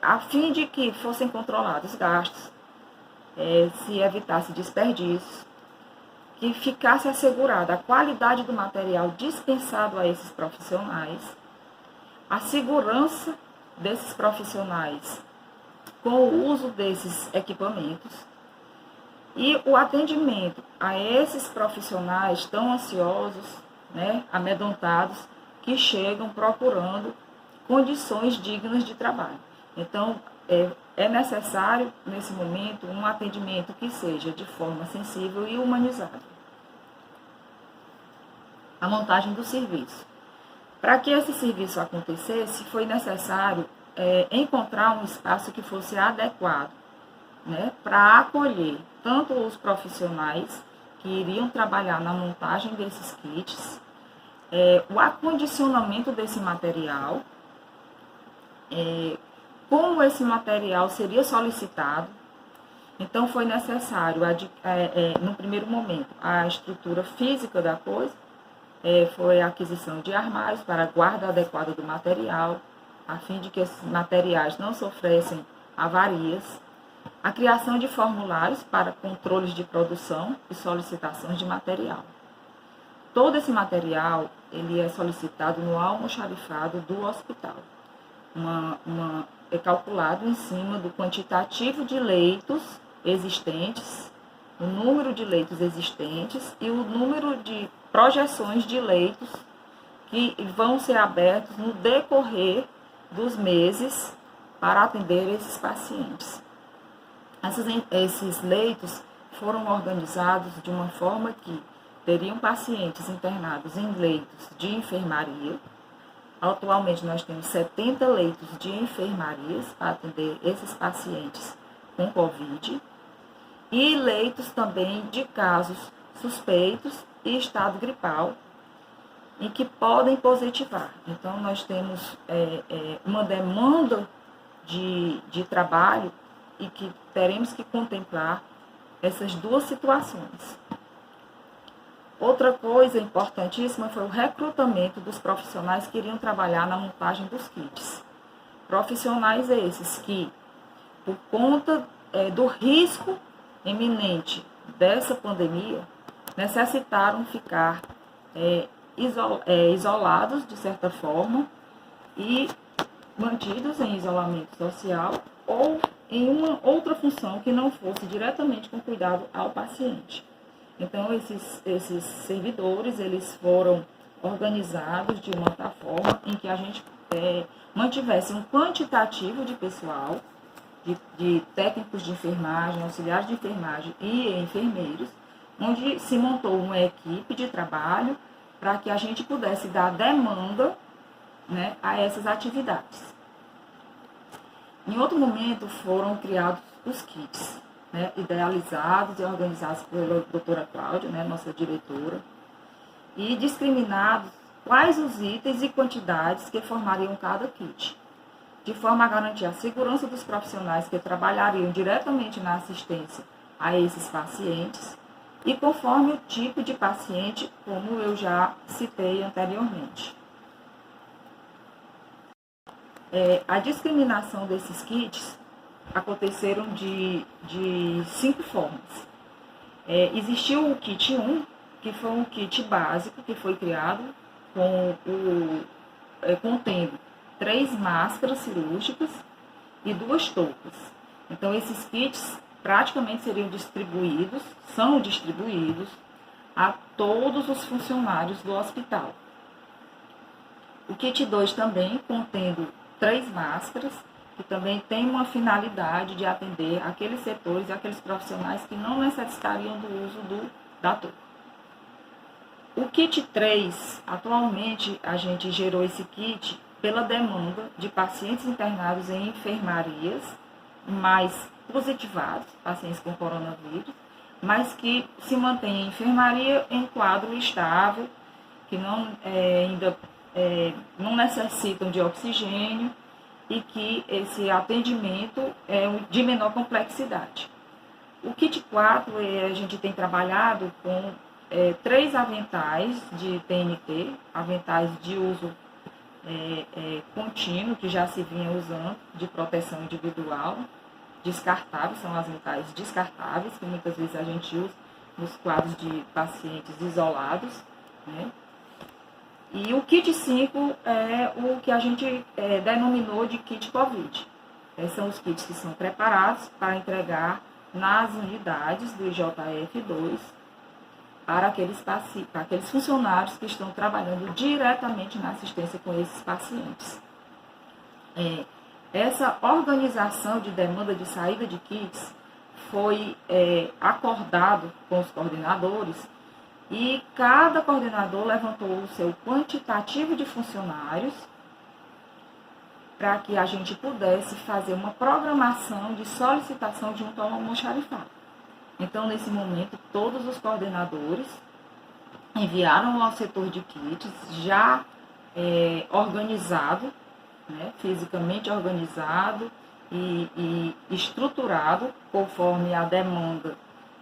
a fim de que fossem controlados gastos, se evitasse desperdícios, que ficasse assegurada a qualidade do material dispensado a esses profissionais, a segurança desses profissionais com o uso desses equipamentos e o atendimento a esses profissionais tão ansiosos, né, amedrontados, que chegam procurando condições dignas de trabalho. Então, é necessário, nesse momento, um atendimento que seja de forma sensível e humanizada. A montagem do serviço. Para que esse serviço acontecesse, foi necessário encontrar um espaço que fosse adequado, né, para acolher tanto os profissionais que iriam trabalhar na montagem desses kits, o acondicionamento desse material, como esse material seria solicitado. Então, foi necessário, no primeiro momento, a estrutura física da coisa, foi a aquisição de armários para a guarda adequada do material, a fim de que esses materiais não sofressem avarias, a criação de formulários para controles de produção e solicitações de material. Todo esse material ele é solicitado no almoxarifado do hospital. É calculado em cima do quantitativo de leitos existentes, o número de leitos existentes e o número de projeções de leitos que vão ser abertos no decorrer dos meses para atender esses pacientes. Esses leitos foram organizados de uma forma que teriam pacientes internados em leitos de enfermaria. Atualmente nós temos 70 leitos de enfermarias para atender esses pacientes com Covid e leitos também de casos suspeitos e estado gripal em que podem positivar. Então nós temos uma demanda de trabalho e que teremos que contemplar essas duas situações. Outra coisa importantíssima foi o recrutamento dos profissionais que iriam trabalhar na montagem dos kits. Profissionais esses que, por conta do risco iminente dessa pandemia, necessitaram ficar isolados, de certa forma, e mantidos em isolamento social ou em uma outra função que não fosse diretamente com cuidado ao paciente. Então, esses servidores, eles foram organizados de uma tal forma em que a gente mantivesse um quantitativo de pessoal, de técnicos de enfermagem, auxiliares de enfermagem e enfermeiros, onde se montou uma equipe de trabalho para que a gente pudesse dar demanda, né, a essas atividades. Em outro momento, foram criados os kits, né, idealizados e organizados pela doutora Cláudia, né, nossa diretora, e discriminados quais os itens e quantidades que formariam cada kit, de forma a garantir a segurança dos profissionais que trabalhariam diretamente na assistência a esses pacientes e conforme o tipo de paciente, como eu já citei anteriormente. A discriminação desses kits aconteceram de 5 formas. Existiu o kit 1, que foi um kit básico que foi criado contendo 3 máscaras cirúrgicas e 2 toucas. Então, esses kits praticamente são distribuídos a todos os funcionários do hospital. O kit 2 também contendo 3 máscaras, que também tem uma finalidade de atender aqueles setores e aqueles profissionais que não necessitariam do uso da touca. O kit 3, atualmente a gente gerou esse kit pela demanda de pacientes internados em enfermarias, mais positivados, pacientes com coronavírus, mas que se mantêm em enfermaria em quadro estável, que ainda não necessitam de oxigênio e que esse atendimento é de menor complexidade. O kit 4, a gente tem trabalhado com 3 aventais de TNT, aventais de uso contínuo, que já se vinha usando, de proteção individual, descartáveis, são as aventais descartáveis, que muitas vezes a gente usa nos quadros de pacientes isolados, né? E o kit 5 é o que a gente denominou de kit COVID. São os kits que são preparados para entregar nas unidades do IJF2 para aqueles funcionários que estão trabalhando diretamente na assistência com esses pacientes. Essa organização de demanda de saída de kits foi acordado com os coordenadores e cada coordenador levantou o seu quantitativo de funcionários para que a gente pudesse fazer uma programação de solicitação junto ao almoxarifado. Então, nesse momento, todos os coordenadores enviaram ao setor de kits já organizado, né, fisicamente organizado e estruturado conforme a demanda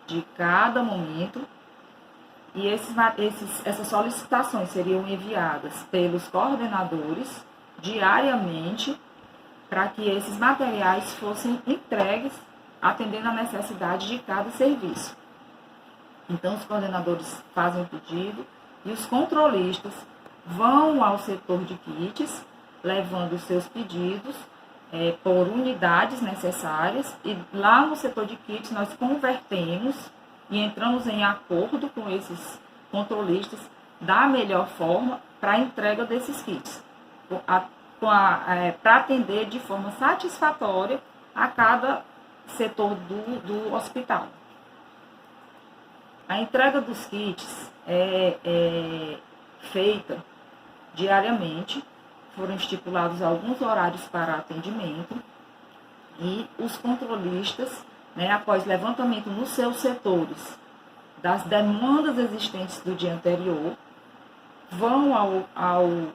de cada momento. E essas solicitações seriam enviadas pelos coordenadores diariamente para que esses materiais fossem entregues atendendo a necessidade de cada serviço. Então, os coordenadores fazem o pedido e os controlistas vão ao setor de kits, levando os seus pedidos por unidades necessárias, e lá no setor de kits nós convertemos e entramos em acordo com esses controlistas da melhor forma para a entrega desses kits, para atender de forma satisfatória a cada setor do hospital. A entrega dos kits é feita diariamente, foram estipulados alguns horários para atendimento e os controlistas, né, após levantamento nos seus setores das demandas existentes do dia anterior, vão ao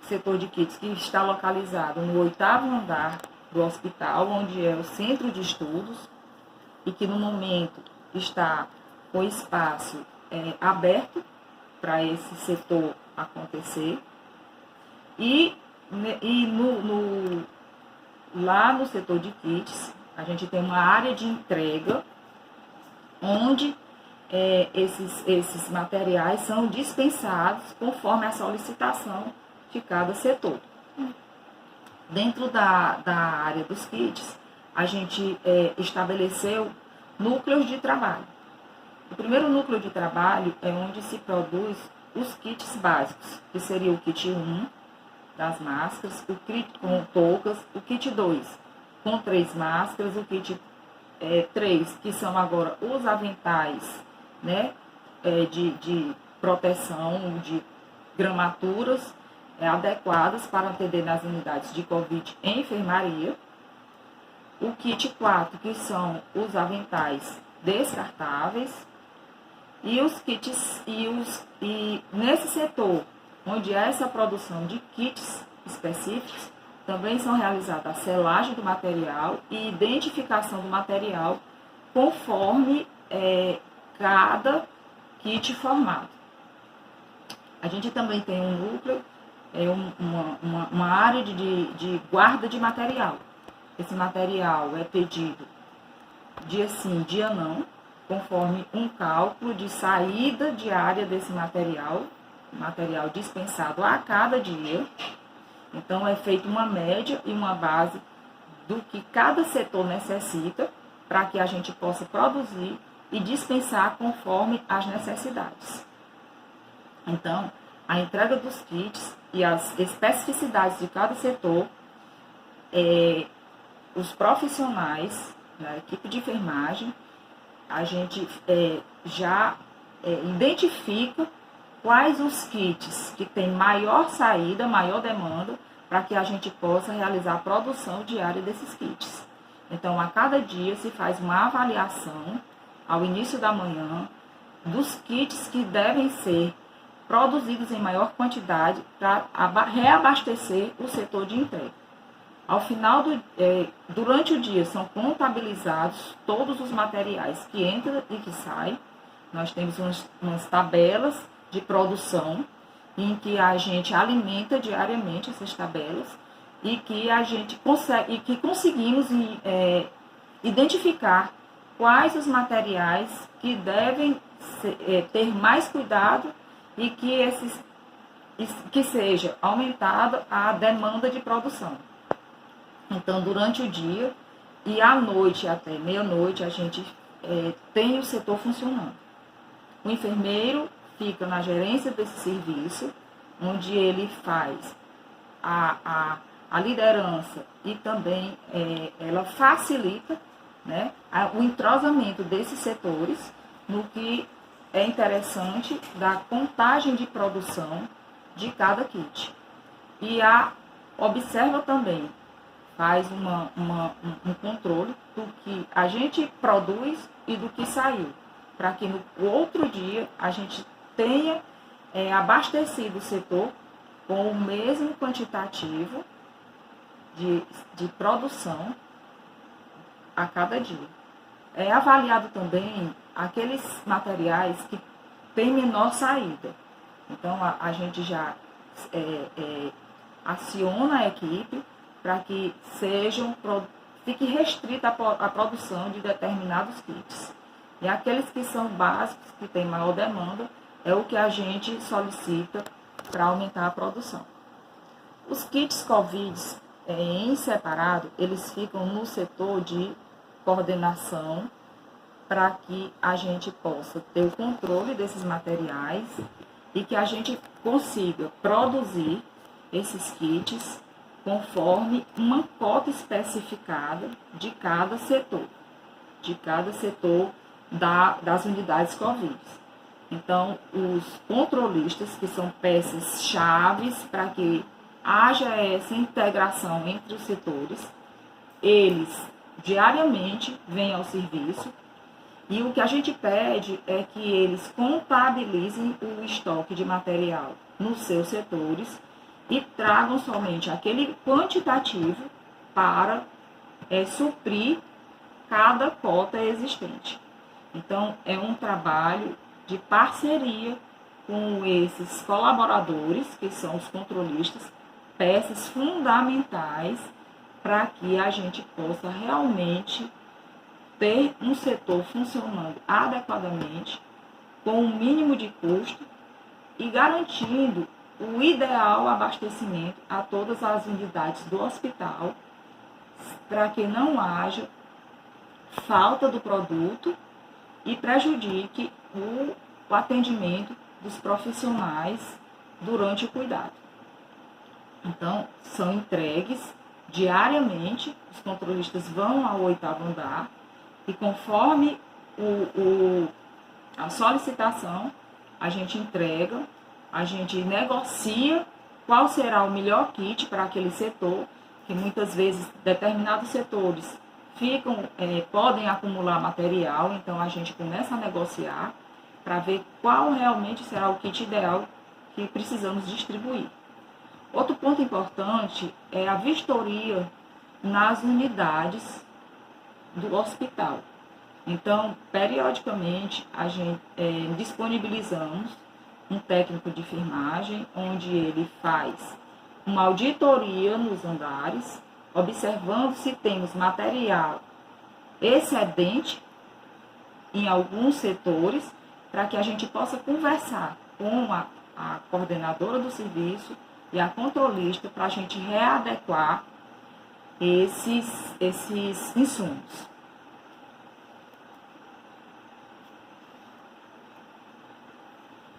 setor de kits que está localizado no 8º andar do hospital, onde é o centro de estudos e que no momento está com espaço aberto para esse setor acontecer. E lá no setor de kits, a gente tem uma área de entrega onde esses materiais são dispensados conforme a solicitação de cada setor. Dentro da área dos kits, a gente estabeleceu núcleos de trabalho. O primeiro núcleo de trabalho é onde se produz os kits básicos, que seria o kit 1, das máscaras, o kit com toucas, o kit 2, com 3 máscaras, o kit 3, que são agora os aventais, né, de proteção, de gramaturas adequadas para atender nas unidades de COVID em enfermaria. O kit 4, que são os aventais descartáveis, e os kits, e nesse setor, onde há essa produção de kits específicos, também são realizadas a selagem do material e identificação do material conforme cada kit formado. A gente também tem um núcleo, uma área de guarda de material. Esse material é pedido dia sim, dia não, conforme um cálculo de saída diária desse material dispensado a cada dia. Então, é feita uma média e uma base do que cada setor necessita para que a gente possa produzir e dispensar conforme as necessidades. Então, a entrega dos kits e as especificidades de cada setor, os profissionais, a equipe de enfermagem, a gente já identifica quais os kits que têm maior saída, maior demanda, para que a gente possa realizar a produção diária desses kits. Então, a cada dia se faz uma avaliação, ao início da manhã, dos kits que devem ser produzidos em maior quantidade para reabastecer o setor de entrega. Ao final durante o dia são contabilizados todos os materiais que entram e que saem. Nós temos umas tabelas de produção em que a gente alimenta diariamente essas tabelas e que a gente conseguimos identificar quais os materiais que devem ter mais cuidado e que seja aumentada a demanda de produção. Então, durante o dia e à noite, até meia-noite, a gente tem o setor funcionando. O enfermeiro fica na gerência desse serviço, onde ele faz a liderança e também ela facilita, né, o entrosamento desses setores no que é interessante da contagem de produção de cada kit. E observa também, faz um controle do que a gente produz e do que saiu, para que no outro dia a gente tenha abastecido o setor com o mesmo quantitativo de produção a cada dia. É avaliado também aqueles materiais que têm menor saída. Então, a gente já aciona a equipe para que fique restrita a produção de determinados kits. E aqueles que são básicos, que têm maior demanda, é o que a gente solicita para aumentar a produção. Os kits Covid em separado, eles ficam no setor de coordenação para que a gente possa ter o controle desses materiais e que a gente consiga produzir esses kits conforme uma cota especificada de cada setor das unidades Covid. Então, os controlistas, que são peças chaves para que haja essa integração entre os setores, eles diariamente vêm ao serviço e o que a gente pede é que eles contabilizem o estoque de material nos seus setores e tragam somente aquele quantitativo para suprir cada cota existente. Então, é um trabalho de parceria com esses colaboradores, que são os controlistas, peças fundamentais para que a gente possa realmente ter um setor funcionando adequadamente, com o mínimo de custo e garantindo o ideal abastecimento a todas as unidades do hospital, para que não haja falta do produto e prejudique o atendimento dos profissionais durante o cuidado. Então, são entregues diariamente, os controlistas vão ao 8º andar e conforme a solicitação, a gente entrega, a gente negocia qual será o melhor kit para aquele setor, que muitas vezes determinados setores podem acumular material, então a gente começa a negociar para ver qual realmente será o kit ideal que precisamos distribuir. Outro ponto importante é a vistoria nas unidades do hospital. Então, periodicamente, a gente disponibilizamos um técnico de enfermagem, onde ele faz uma auditoria nos andares, observando se temos material excedente em alguns setores, para que a gente possa conversar com a coordenadora do serviço e a controlista para a gente readequar esses insumos.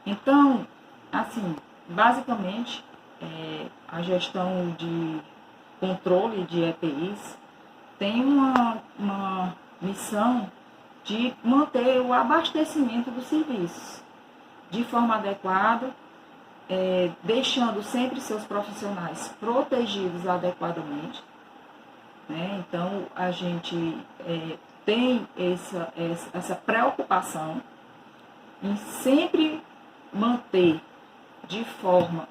Então, assim, basicamente, a gestão de controle de EPIs tem uma missão de manter o abastecimento dos serviços de forma adequada, deixando sempre seus profissionais protegidos adequadamente, né? Então, a gente tem essa preocupação em sempre manter de forma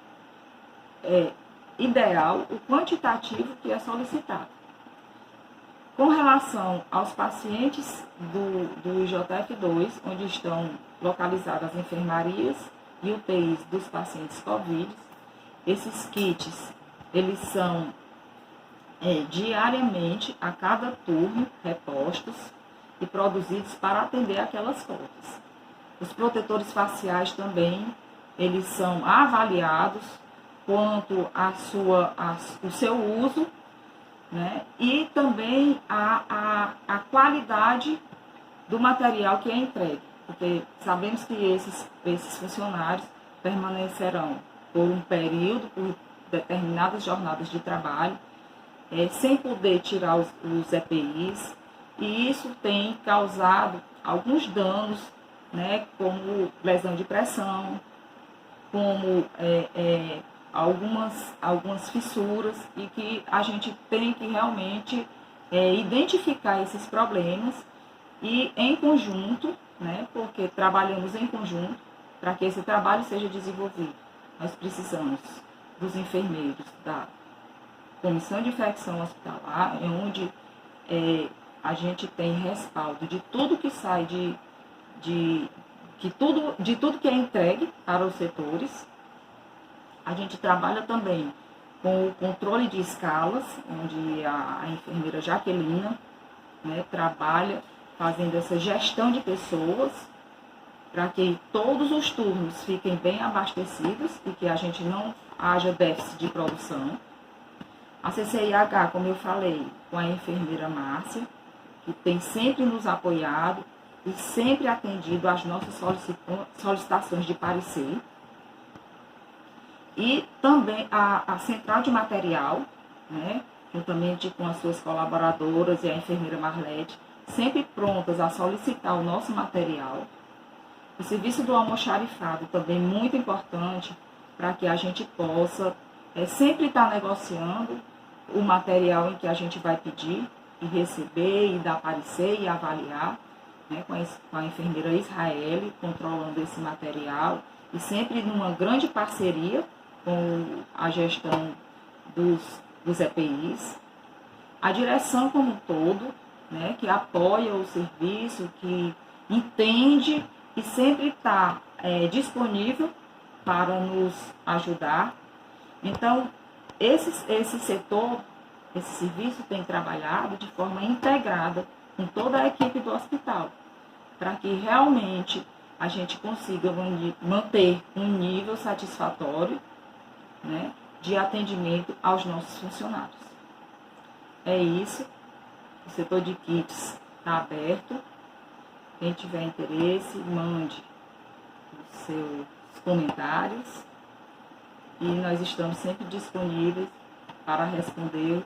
ideal o quantitativo que é solicitado. Com relação aos pacientes do IJF2, onde estão localizadas as enfermarias e UTIs dos pacientes COVID, esses kits, eles são diariamente, a cada turno, repostos e produzidos para atender aquelas cotas. Os protetores faciais também, eles são avaliados quanto o seu uso, né? E também a qualidade do material que é entregue, porque sabemos que esses funcionários permanecerão por um período, por determinadas jornadas de trabalho, sem poder tirar os EPIs, e isso tem causado alguns danos, né, como lesão de pressão, como algumas fissuras, e que a gente tem que realmente identificar esses problemas e em conjunto, né, porque trabalhamos em conjunto para que esse trabalho seja desenvolvido. Nós precisamos dos enfermeiros da Comissão de Infecção Hospitalar, onde a gente tem respaldo de tudo que sai de tudo que é entregue para os setores. A gente trabalha também com o controle de escalas, onde a enfermeira Jaquelina, né, trabalha fazendo essa gestão de pessoas para que todos os turnos fiquem bem abastecidos e que a gente não haja déficit de produção. A CCIH, como eu falei, com a enfermeira Márcia, que tem sempre nos apoiado e sempre atendido às nossas solicitações de parecer. E também a central de material, né, juntamente com as suas colaboradoras e a enfermeira Marlete, sempre prontas a solicitar o nosso material. O serviço do almoxarifado também muito importante para que a gente possa sempre estar negociando o material em que a gente vai pedir e receber e dar parecer e avaliar, né, com a enfermeira Israel, controlando esse material e sempre numa grande parceria com a gestão dos EPIs. A direção como um todo, né, que apoia o serviço, que entende e sempre está disponível para nos ajudar. Então, esse setor, esse serviço tem trabalhado de forma integrada com toda a equipe do hospital, para que realmente a gente consiga manter um nível satisfatório, né, de atendimento aos nossos funcionários. É isso. O setor de kits está aberto. Quem tiver interesse, mande os seus comentários. E nós estamos sempre disponíveis para responder